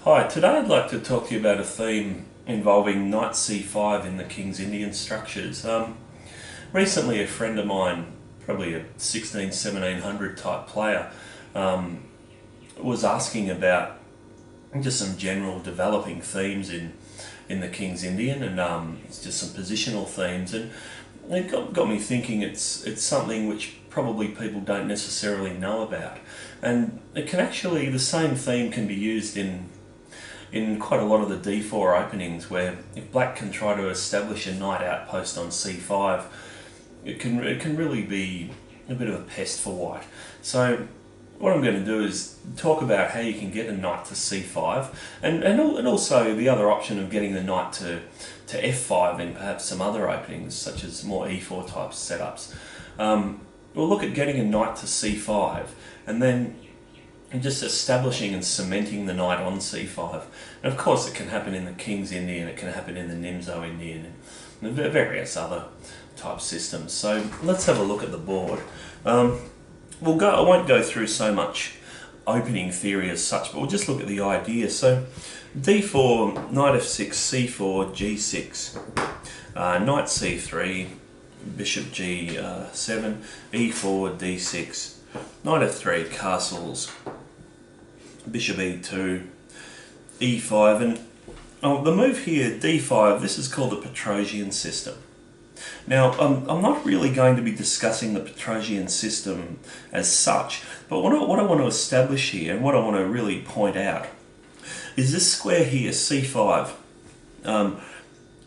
Hi, today I'd like to talk to you about a theme involving knight c5 in the King's Indian structures. Recently a friend of mine, probably a 1700 type player, was asking about just some general developing themes in the King's Indian and just some positional themes, and it got me thinking it's something which probably people don't necessarily know about, and it can actually, the same theme can be used in quite a lot of the d4 openings, where if black can try to establish a knight outpost on c5, it can really be a bit of a pest for white. So what I'm going to do is talk about how you can get a knight to c5, and also the other option of getting the knight to f5 in perhaps some other openings, such as more e4 type setups. We'll look at getting a knight to c5, and then just establishing and cementing the knight on c5. And of course it can happen in the King's Indian, it can happen in the Nimzo Indian, and various other type systems. So let's have a look at the board. I won't go through so much opening theory as such, but we'll just look at the idea. So d4, knight f6, c4, g6, knight c3, bishop g7, e4, d6, knight f3, castles, bishop e2, e5, and the move here, d5, this is called the Petrosian system. Now, I'm not really going to be discussing the Petrosian system as such, but what I want to establish here, and what I want to really point out, is this square here, c5.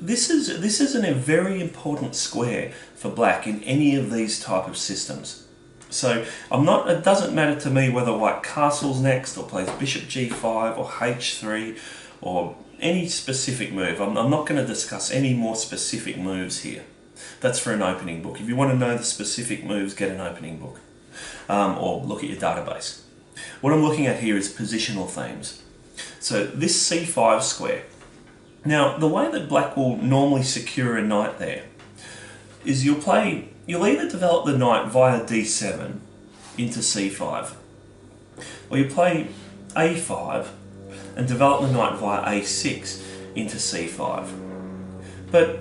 This is a very important square for black in any of these type of systems. So it doesn't matter to me whether white castles next, or plays bishop g5, or h3, or any specific move. I'm not going to discuss any more specific moves here. That's for an opening book. If you want to know the specific moves, get an opening book, or look at your database. What I'm looking at here is positional themes. So this c5 square. Now, the way that black will normally secure a knight there is you'll either develop the knight via d7 into c5, or you play a5 and develop the knight via a6 into c5. But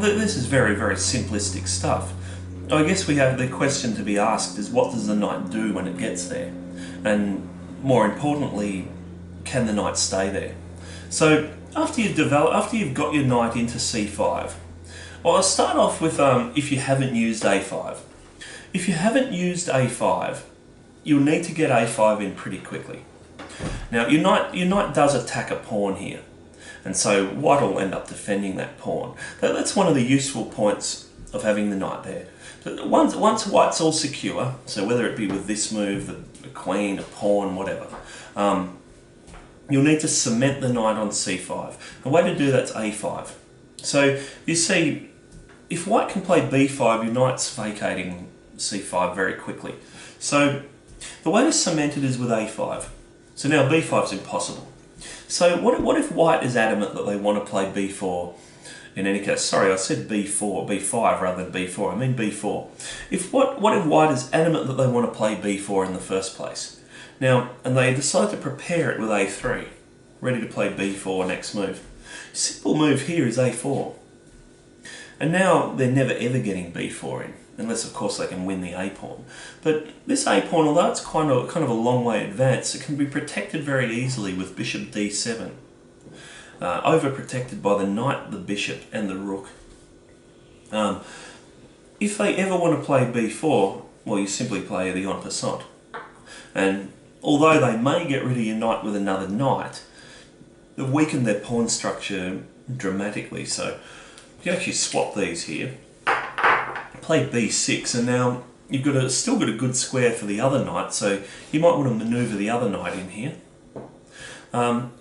this is very, very simplistic stuff. I guess we have the question to be asked is, what does the knight do when it gets there? And more importantly, can the knight stay there? So after you've got your knight into c5, well, I'll start off with if you haven't used a5. If you haven't used a5, you'll need to get a5 in pretty quickly. Now, your knight does attack a pawn here, and so white will end up defending that pawn. That's one of the useful points of having the knight there. But once white's all secure, so whether it be with this move, the queen, a pawn, whatever, you'll need to cement the knight on c5. The way to do that's a5. So you see, if white can play b5, your knight's vacating c5 very quickly. So the way to cement it is with a5. So now b5 is impossible. So what if white is adamant that they want to play b4 in any case? Sorry, I said b5 rather than b4. I mean b4. What if white is adamant that they want to play b4 in the first place? Now, and they decide to prepare it with a3, ready to play b4 next move. Simple move here is a4. And now they're never ever getting b4 in, unless of course they can win the a-pawn. But this a-pawn, although it's kind of a long way advanced, it can be protected very easily with bishop d7. Overprotected by the knight, the bishop, and the rook. If they ever want to play b4, well, you simply play the en passant. And although they may get rid of your knight with another knight, they've weakened their pawn structure dramatically. So you can actually swap these here, play b6, and now you've still got a good square for the other knight, so you might want to manoeuvre the other knight in here.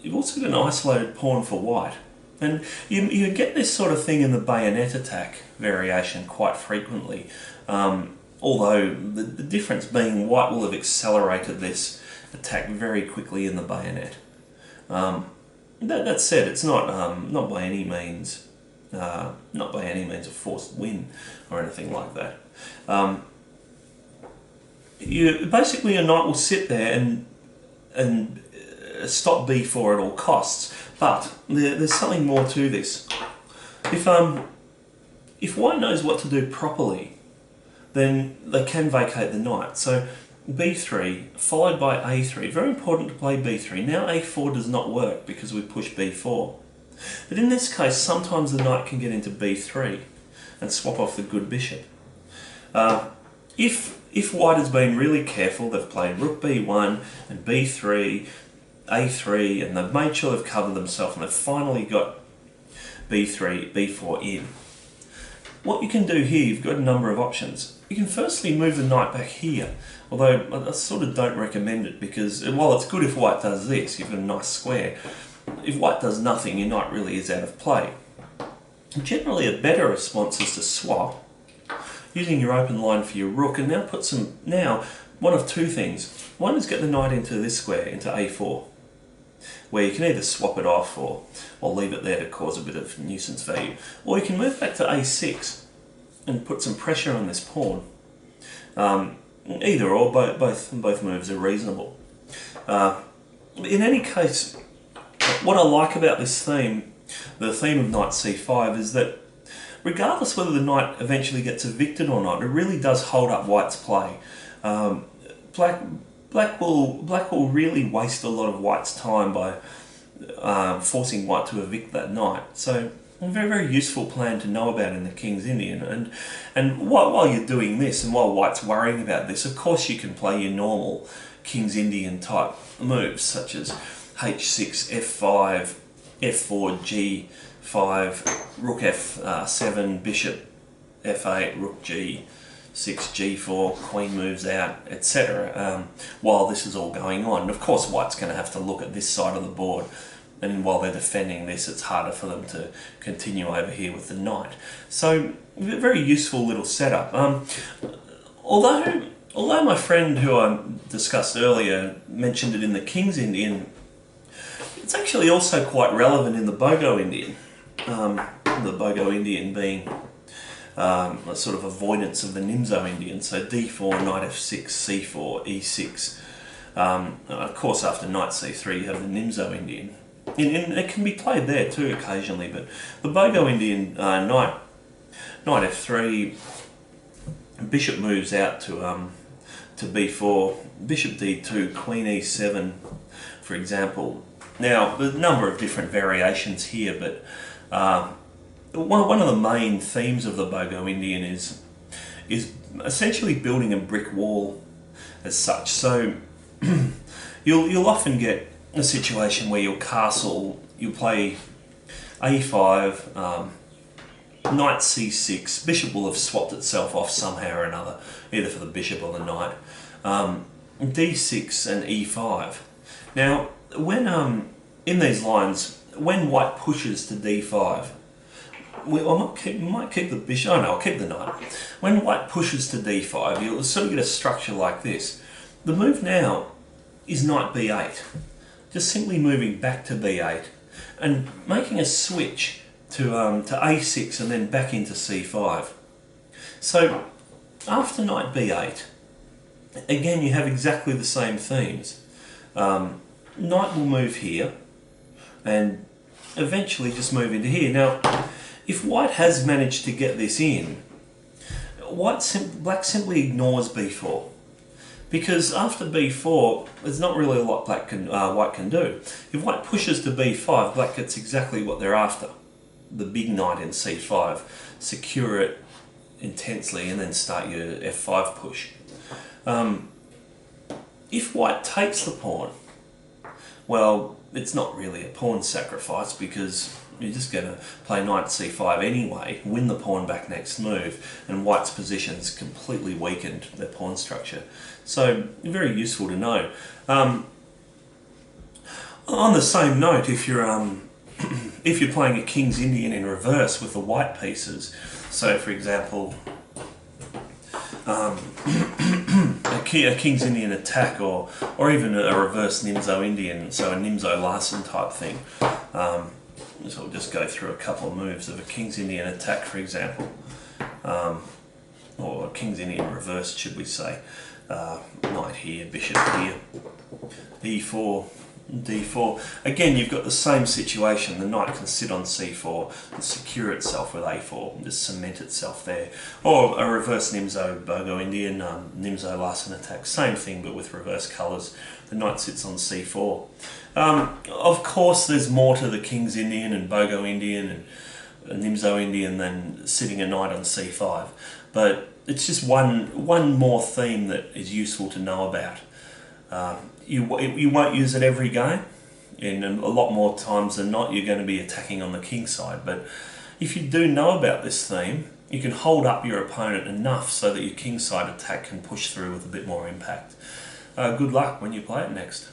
You've also got an isolated pawn for white, and you get this sort of thing in the bayonet attack variation quite frequently, although the difference being white will have accelerated this attack very quickly in the bayonet. That said, it's not by any means a forced win or anything like that. Basically a knight will sit there and stop b4 at all costs. But there's something more to this. If white knows what to do properly, then they can vacate the knight. So b3 followed by a3. Very important to play b3. Now a4 does not work because we push b4. But in this case, sometimes the knight can get into b3 and swap off the good bishop. If white has been really careful, they've played rook b1 and b3, a3, and they've made sure they've covered themselves and they've finally got b3, b4 in. What you can do here, you've got a number of options. You can firstly move the knight back here, although I sort of don't recommend it because while it's good if white does this, you've got a nice square. If white does nothing, your knight really is out of play. Generally a better response is to swap, using your open line for your rook, and now one of two things. One is get the knight into this square, into a4, where you can either swap it off or leave it there to cause a bit of nuisance value. Or you can move back to a6 and put some pressure on this pawn. Either or, both moves are reasonable. In any case, what I like about this theme, the theme of knight c5, is that regardless whether the knight eventually gets evicted or not, it really does hold up white's play. Black will really waste a lot of white's time by forcing white to evict that knight. So a very, very useful plan to know about in the King's Indian. And while you're doing this and while white's worrying about this, of course you can play your normal King's Indian type moves such as h6, f5, f4, g5, rook f7, bishop f8, rook g6, g4, queen moves out, etc. While this is all going on. And of course white's going to have to look at this side of the board, and while they're defending this, it's harder for them to continue over here with the knight. So very useful little setup. Although my friend who I discussed earlier mentioned it in the King's Indian, it's actually also quite relevant in the Bogo Indian. The Bogo Indian being a sort of avoidance of the Nimzo Indian. So d4, knight f6, c4, e6. Of course, after knight c3, you have the Nimzo Indian. And it can be played there too occasionally, but the Bogo Indian knight f3, bishop moves out to b4, bishop d2, queen e7, for example. Now, there's a number of different variations here, but one of the main themes of the Bogo Indian is essentially building a brick wall as such. So you'll often get a situation where you'll play a5, knight c6, bishop will have swapped itself off somehow or another, either for the bishop or the knight, d6 and e5. Now, when in these lines, when white pushes to d5, I might keep the bishop. Oh no, I'll keep the knight. When white pushes to d5, you'll sort of get a structure like this. The move now is knight b8, just simply moving back to b8 and making a switch to a6 and then back into c5. So after knight b8, again you have exactly the same themes. Knight will move here and eventually just move into here. Now, if white has managed to get this in, black simply ignores b4, because after b4 there's not really a lot white can do. If white pushes to b5, black gets exactly what they're after, the big knight in c5, secure it intensely and then start your f5 push. If white takes the pawn, well, it's not really a pawn sacrifice because you're just going to play knight c5 anyway, win the pawn back next move, and white's position's completely weakened their pawn structure. So very useful to know. On the same note, if you're playing a King's Indian in reverse with the white pieces, so for example a King's Indian attack or even a reverse Nimzo Indian, so a Nimzo Larsen type thing. So we'll just go through a couple of moves of a King's Indian attack, for example, or a King's Indian reversed, should we say. Knight here, bishop here, e4, D4. Again, you've got the same situation. The knight can sit on C4 and secure itself with A4 and just cement itself there. Or a reverse Nimzo Bogo Indian, Nimzo Larsen attack. Same thing, but with reverse colours. The knight sits on C4. Of course, there's more to the King's Indian and Bogo Indian and Nimzo Indian than sitting a knight on C5. But it's just one more theme that is useful to know about. You won't use it every game, and a lot more times than not you're going to be attacking on the king side, but if you do know about this theme, you can hold up your opponent enough so that your king side attack can push through with a bit more impact. Good luck when you play it next.